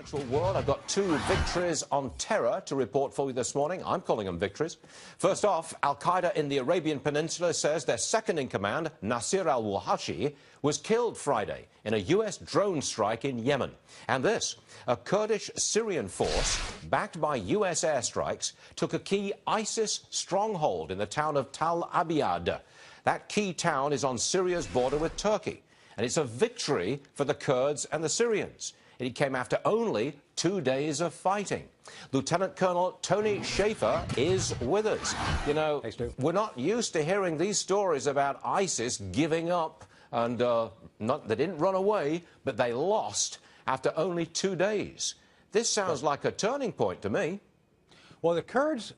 Actual world, I've got two victories on terror to report for you this morning. I'm calling them victories. First off, Al-Qaeda in the Arabian Peninsula says their second-in-command, Nasir al-Wahashi, was killed Friday in a U.S. drone strike in Yemen. And this, a Kurdish Syrian force, backed by U.S. airstrikes, took a key ISIS stronghold in the town of Tal Abyad. That key town is on Syria's border with Turkey. And it's a victory for the Kurds and the Syrians. It came after only 2 days of fighting. Lieutenant Colonel Tony Shaffer is with us. You know, hey, we're not used to hearing these stories about ISIS giving up and they didn't run away, but they lost after only 2 days. This sounds like a turning point to me. Well, the Kurds,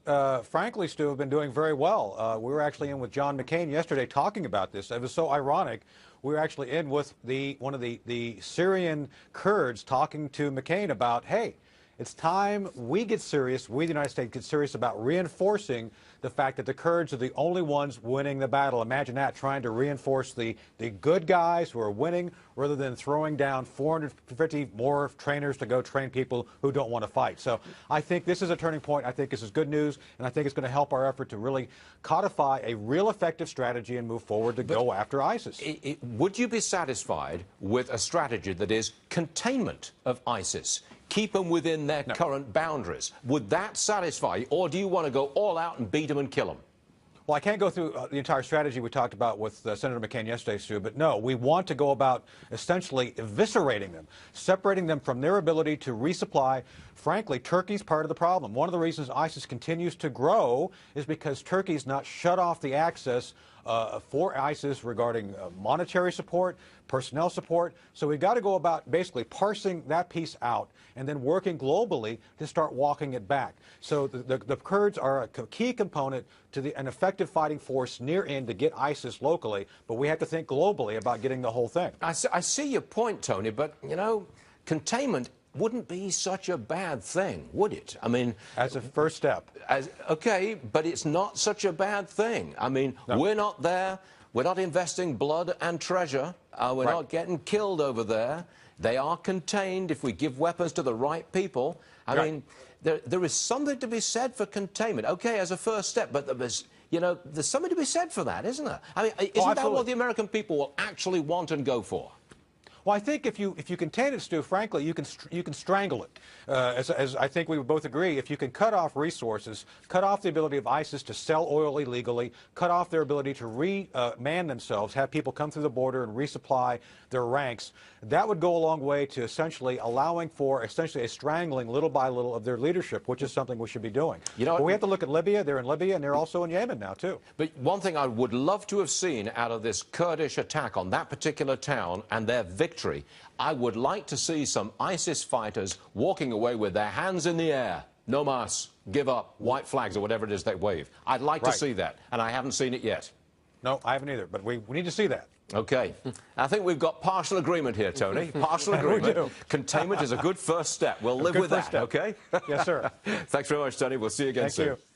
frankly, Stu, have been doing very well. We were actually in with John McCain yesterday talking about this. It was so ironic. We were actually in with one of the Syrian Kurds talking to McCain about, hey, it's time we get serious, we, the United States, get serious about reinforcing the fact that the Kurds are the only ones winning the battle. Imagine that, trying to reinforce the good guys who are winning rather than throwing down 450 more trainers to go train people who don't want to fight. So I think this is a turning point. I think this is good news, and I think it's going to help our effort to really codify a real effective strategy and move forward to go after ISIS. Would you be satisfied with a strategy that is containment of ISIS? Keep them within their current boundaries. Would that satisfy you, or do you want to go all out and beat them and kill them? Well, I can't go through the entire strategy we talked about with Senator McCain yesterday, Stu, but no, we want to go about essentially eviscerating them, separating them from their ability to resupply. Frankly, Turkey's part of the problem. One of the reasons ISIS continues to grow is because Turkey's not shut off the access for ISIS regarding monetary support, personnel support. So we've got to go about basically parsing that piece out and then working globally to start walking it back. So the Kurds are a key component to an effective fighting force near in to get ISIS locally, but we have to think globally about getting the whole thing. I see your point, Tony, but, you know, containment wouldn't be such a bad thing, would it? I mean, as a first step. Okay, but it's not such a bad thing. I mean, we're not there. We're not investing blood and treasure. We're not getting killed over there. They are contained if we give weapons to the right people. I mean, there is something to be said for containment. Okay, as a first step, but there's something to be said for that, isn't there? I mean, isn't that what the American people will actually want and go for? Well, I think if you contain it, Stu, frankly, you can strangle it. As I think we would both agree, if you can cut off resources, cut off the ability of ISIS to sell oil illegally, cut off their ability to man themselves, have people come through the border and resupply their ranks, that would go a long way to essentially allowing for a strangling little by little of their leadership, which is something we should be doing. You know, but we have to look at Libya. They're in Libya, and they're also in Yemen now, too. But one thing I would love to have seen out of this Kurdish attack on that particular town and their victory, I would like to see some ISIS fighters walking away with their hands in the air. No mas, give up, white flags, or whatever it is they wave. I'd like to see that, and I haven't seen it yet. No, I haven't either, but we need to see that. Okay. I think we've got partial agreement here, Tony. Partial agreement. We do. Containment is a good first step. We'll live with that, okay? Yes, sir. Thanks very much, Tony. We'll see you again soon. Thank you.